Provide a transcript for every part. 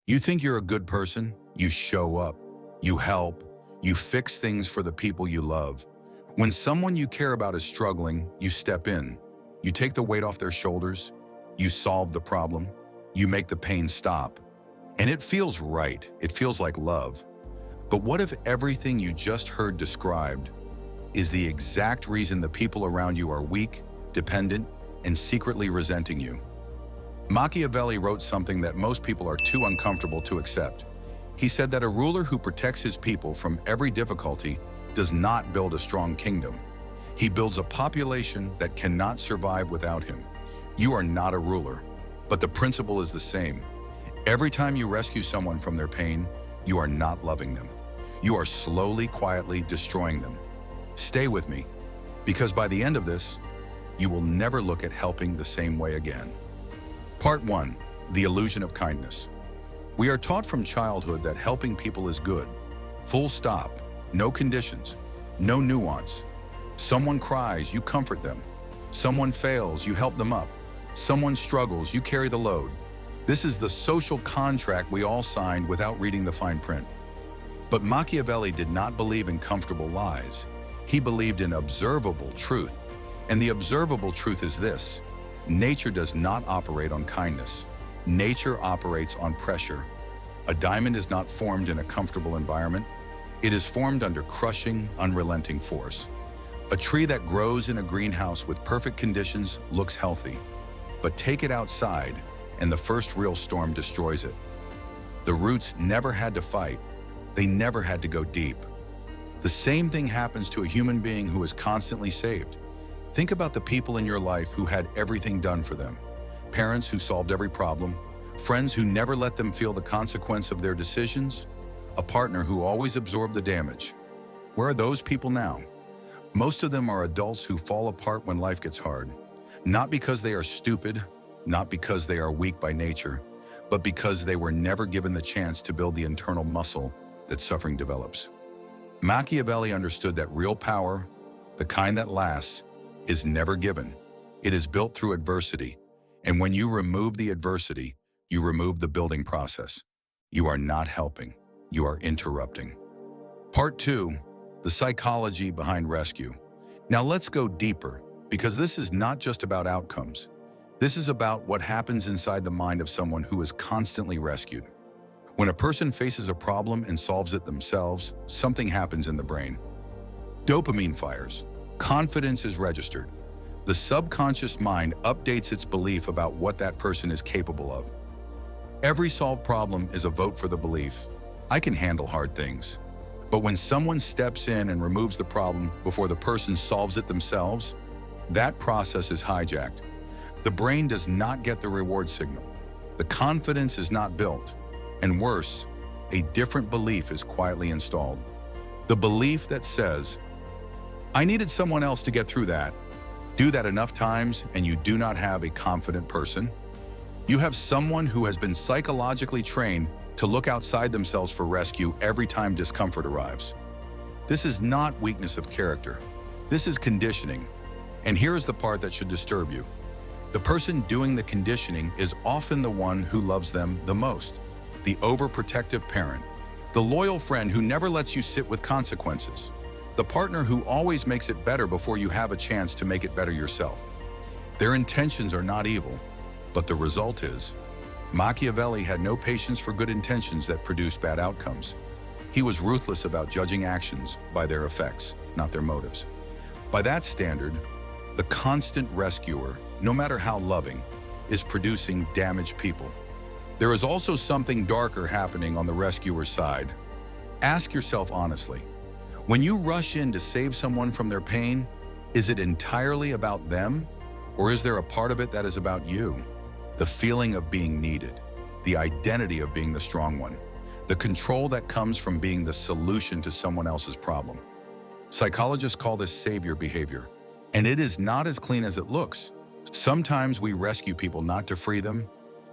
You think you're a good person, you show up, you help, you fix things for the people you love. When someone you care about is struggling, you step in. You take the weight off their shoulders, you solve the problem, you make the pain stop. And it feels right, it feels like love. But what if everything you just heard described is the exact reason the people around you are weak, dependent, and secretly resenting you? Machiavelli wrote something that most people are too uncomfortable to accept. He said that a ruler who protects his people from every difficulty does not build a strong kingdom. He builds a population that cannot survive without him. You are not a ruler, but the principle is the same. Every time you rescue someone from their pain, you are not loving them. You are slowly, quietly destroying them. Stay with me, because by the end of this, you will never look at helping the same way again. Part 1. The illusion of kindness. We are taught from childhood that helping people is good. Full stop. No conditions. No nuance. Someone cries, you comfort them. Someone fails, you help them up. Someone struggles, you carry the load. This is the social contract we all signed without reading the fine print. But Machiavelli did not believe in comfortable lies. He believed in observable truth. And the observable truth is this: nature does not operate on kindness. Nature operates on pressure. A diamond is not formed in a comfortable environment. It is formed under crushing, unrelenting force. A tree that grows in a greenhouse with perfect conditions looks healthy. But take it outside, and the first real storm destroys it. The roots never had to fight. They never had to go deep. The same thing happens to a human being who is constantly saved. Think about the people in your life who had everything done for them. Parents who solved every problem, friends who never let them feel the consequence of their decisions, a partner who always absorbed the damage. Where are those people now? Most of them are adults who fall apart when life gets hard. Not because they are stupid, not because they are weak by nature, but because they were never given the chance to build the internal muscle that suffering develops. Machiavelli understood that real power, the kind that lasts, is never given. It is built through adversity. And when you remove the adversity, you remove the building process. You are not helping. You are interrupting. Part 2, the psychology behind rescue. Now let's go deeper, because this is not just about outcomes. This is about what happens inside the mind of someone who is constantly rescued. When a person faces a problem and solves it themselves, something happens in the brain. Dopamine fires. Confidence is registered. The subconscious mind updates its belief about what that person is capable of. Every solved problem is a vote for the belief, I can handle hard things. But when someone steps in and removes the problem before the person solves it themselves, that process is hijacked. The brain does not get the reward signal. The confidence is not built. And worse, a different belief is quietly installed. The belief that says, I needed someone else to get through that. Do that enough times and you do not have a confident person. You have someone who has been psychologically trained to look outside themselves for rescue every time discomfort arrives. This is not weakness of character. This is conditioning. And here is the part that should disturb you. The person doing the conditioning is often the one who loves them the most. The overprotective parent, the loyal friend who never lets you sit with consequences, the partner who always makes it better before you have a chance to make it better yourself. Their intentions are not evil, but the result is. Machiavelli had no patience for good intentions that produced bad outcomes. He was ruthless about judging actions by their effects, not their motives. By that standard, the constant rescuer, no matter how loving, is producing damaged people. There is also something darker happening on the rescuer's side. Ask yourself honestly, when you rush in to save someone from their pain, is it entirely about them? Or is there a part of it that is about you? The feeling of being needed, the identity of being the strong one, the control that comes from being the solution to someone else's problem. Psychologists call this savior behavior, and it is not as clean as it looks. Sometimes we rescue people not to free them,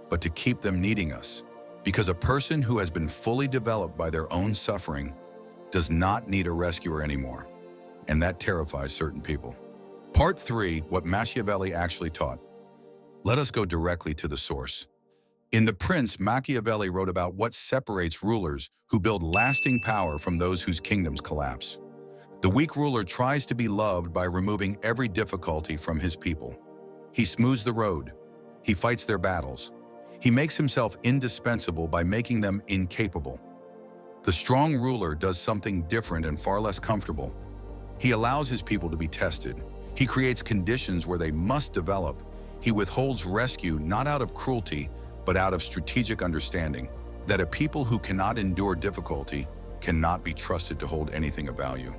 but to keep them needing us. Because a person who has been fully developed by their own suffering does not need a rescuer anymore. And that terrifies certain people. Part 3, what Machiavelli actually taught. Let us go directly to the source. In The Prince, Machiavelli wrote about what separates rulers who build lasting power from those whose kingdoms collapse. The weak ruler tries to be loved by removing every difficulty from his people. He smooths the road. He fights their battles. He makes himself indispensable by making them incapable. The strong ruler does something different and far less comfortable. He allows his people to be tested. He creates conditions where they must develop. He withholds rescue not out of cruelty, but out of strategic understanding that a people who cannot endure difficulty cannot be trusted to hold anything of value.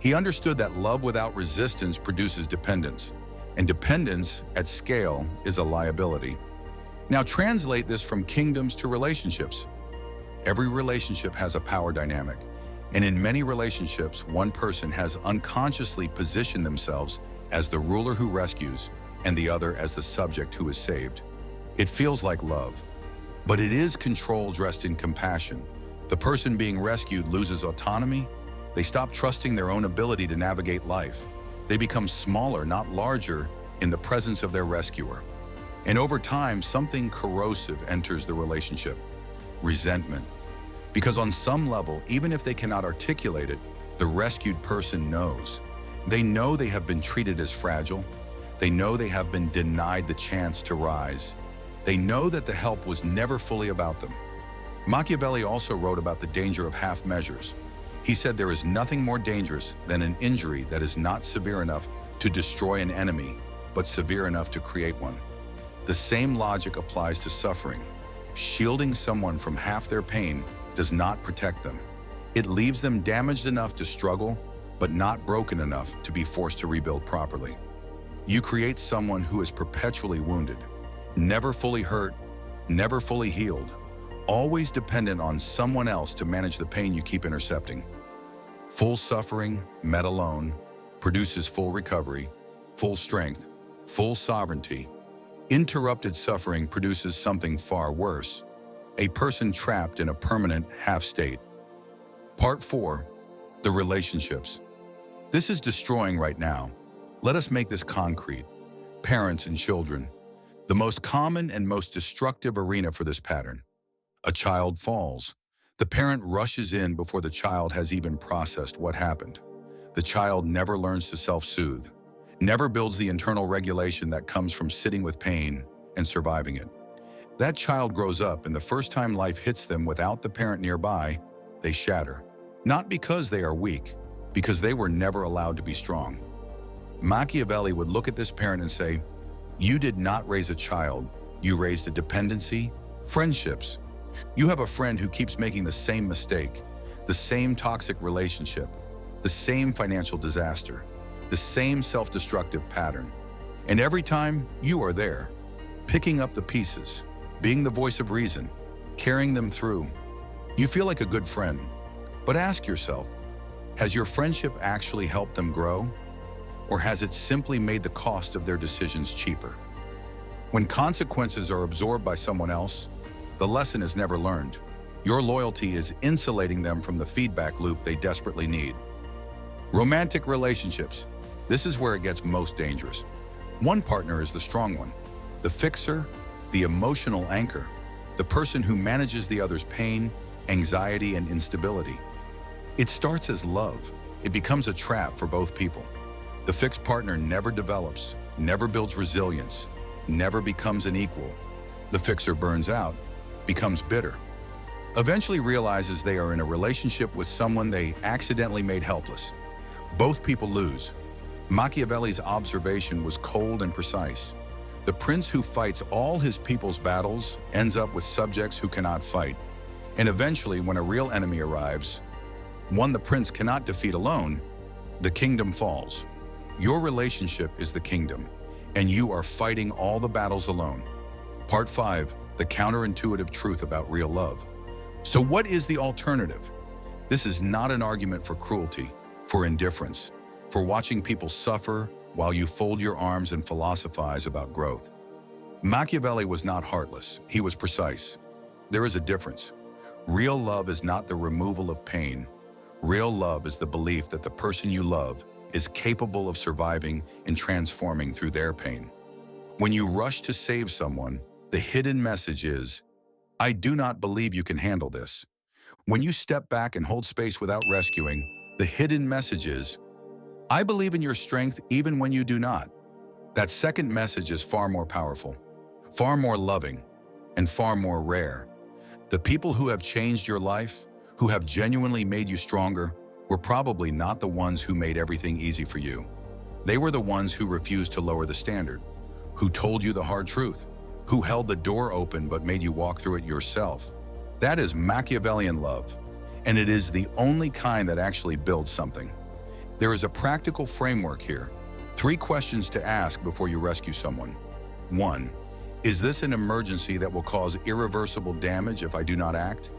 He understood that love without resistance produces dependence, and dependence at scale is a liability. Now translate this from kingdoms to relationships. Every relationship has a power dynamic, and in many relationships, one person has unconsciously positioned themselves as the ruler who rescues and the other as the subject who is saved. It feels like love, but it is control dressed in compassion. The person being rescued loses autonomy. They stop trusting their own ability to navigate life. They become smaller, not larger, in the presence of their rescuer. And over time, something corrosive enters the relationship: resentment. Because on some level, even if they cannot articulate it, the rescued person knows. They know they have been treated as fragile. They know they have been denied the chance to rise. They know that the help was never fully about them. Machiavelli also wrote about the danger of half measures. He said there is nothing more dangerous than an injury that is not severe enough to destroy an enemy, but severe enough to create one. The same logic applies to suffering. Shielding someone from half their pain does not protect them. It leaves them damaged enough to struggle, but not broken enough to be forced to rebuild properly. You create someone who is perpetually wounded, never fully hurt, never fully healed, always dependent on someone else to manage the pain you keep intercepting. Full suffering, met alone, produces full recovery, full strength, full sovereignty. Interrupted suffering produces something far worse: a person trapped in a permanent half state. Part 4. The relationships. This is destroying right now. Let us make this concrete. Parents and children. The most common and most destructive arena for this pattern. A child falls. The parent rushes in before the child has even processed what happened. The child never learns to self-soothe, never builds the internal regulation that comes from sitting with pain and surviving it. That child grows up, and the first time life hits them without the parent nearby, they shatter. Not because they are weak, because they were never allowed to be strong. Machiavelli would look at this parent and say, "You did not raise a child, you raised a dependency, friendships. You have a friend who keeps making the same mistake, the same toxic relationship, the same financial disaster, the same self-destructive pattern. And every time, you are there, picking up the pieces, being the voice of reason, carrying them through. You feel like a good friend. But ask yourself, has your friendship actually helped them grow? Or has it simply made the cost of their decisions cheaper? When consequences are absorbed by someone else, the lesson is never learned. Your loyalty is insulating them from the feedback loop they desperately need. Romantic relationships. This is where it gets most dangerous. One partner is the strong one, the fixer, the emotional anchor, the person who manages the other's pain, anxiety, and instability. It starts as love. It becomes a trap for both people. The fixed partner never develops, never builds resilience, never becomes an equal. The fixer burns out, becomes bitter, eventually realizes they are in a relationship with someone they accidentally made helpless. Both people lose. Machiavelli's observation was cold and precise. The prince who fights all his people's battles ends up with subjects who cannot fight. And eventually, when a real enemy arrives, one the prince cannot defeat alone, the kingdom falls. Your relationship is the kingdom, and you are fighting all the battles alone. Part 5. The counterintuitive truth about real love. So what is the alternative? This is not an argument for cruelty, for indifference, for watching people suffer while you fold your arms and philosophize about growth. Machiavelli was not heartless, he was precise. There is a difference. Real love is not the removal of pain. Real love is the belief that the person you love is capable of surviving and transforming through their pain. When you rush to save someone, The hidden message is, I do not believe you can handle this. When you step back and hold space without rescuing, the hidden message is, I believe in your strength even when you do not. That second message is far more powerful, far more loving, and far more rare. The people who have changed your life, who have genuinely made you stronger, were probably not the ones who made everything easy for you. They were the ones who refused to lower the standard, who told you the hard truth, who held the door open but made you walk through it yourself. That is Machiavellian love, and it is the only kind that actually builds something. There is a practical framework here. 3 questions to ask before you rescue someone. 1. Is this an emergency that will cause irreversible damage if I do not act?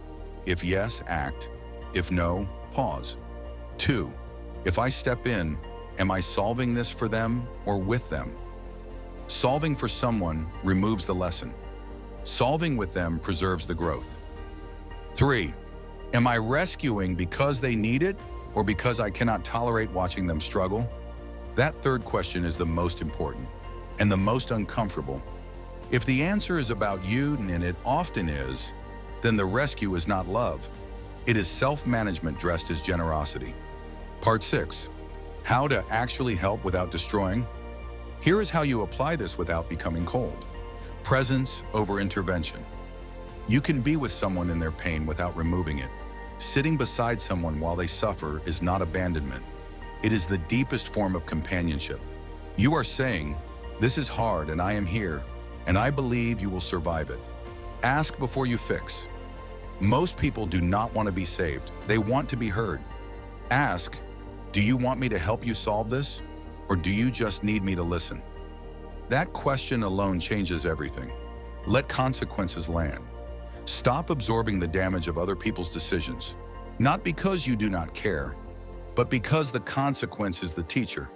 If yes, act. If no, pause. 2. If I step in, am I solving this for them or with them? Solving for someone removes the lesson. Solving with them preserves the growth. 3. Am I rescuing because they need it or because I cannot tolerate watching them struggle? That third question is the most important and the most uncomfortable. If the answer is about you, and it often is, then the rescue is not love. It is self-management dressed as generosity. Part 6. How to actually help without destroying. Here is how you apply this without becoming cold. Presence over intervention. You can be with someone in their pain without removing it. Sitting beside someone while they suffer is not abandonment. It is the deepest form of companionship. You are saying, this is hard and I am here, and I believe you will survive it. Ask before you fix. Most people do not want to be saved. They want to be heard. Ask, do you want me to help you solve this? Or do you just need me to listen? That question alone changes everything. Let consequences land. Stop absorbing the damage of other people's decisions. Not because you do not care, but because the consequence is the teacher,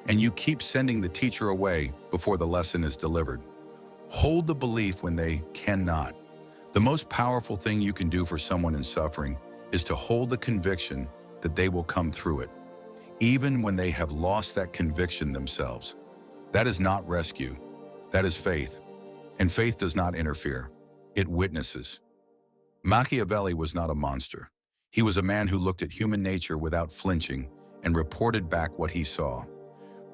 and you keep sending the teacher away before the lesson is delivered. Hold the belief when they cannot. The most powerful thing you can do for someone in suffering is to hold the conviction that they will come through it, even when they have lost that conviction themselves. That is not rescue. That is faith. And faith does not interfere. It witnesses. Machiavelli was not a monster. He was a man who looked at human nature without flinching and reported back what he saw.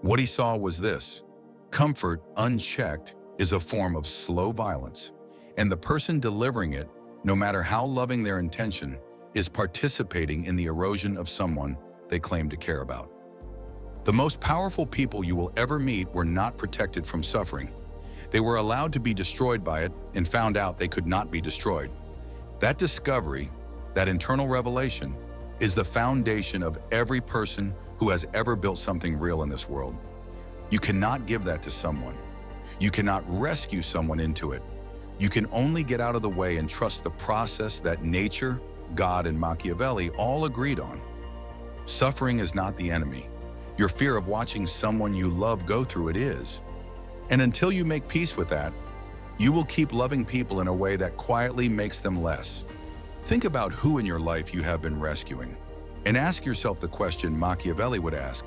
What he saw was this: comfort, unchecked, is a form of slow violence, and the person delivering it, no matter how loving their intention, is participating in the erosion of someone they claim to care about. The most powerful people you will ever meet were not protected from suffering. They were allowed to be destroyed by it and found out they could not be destroyed. That discovery, that internal revelation, is the foundation of every person who has ever built something real in this world. You cannot give that to someone. You cannot rescue someone into it. You can only get out of the way and trust the process that nature, God, and Machiavelli all agreed on. Suffering is not the enemy. Your fear of watching someone you love go through it is. And until you make peace with that, you will keep loving people in a way that quietly makes them less. Think about who in your life you have been rescuing, and ask yourself the question Machiavelli would ask: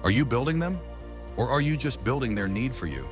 are you building them, or are you just building their need for you?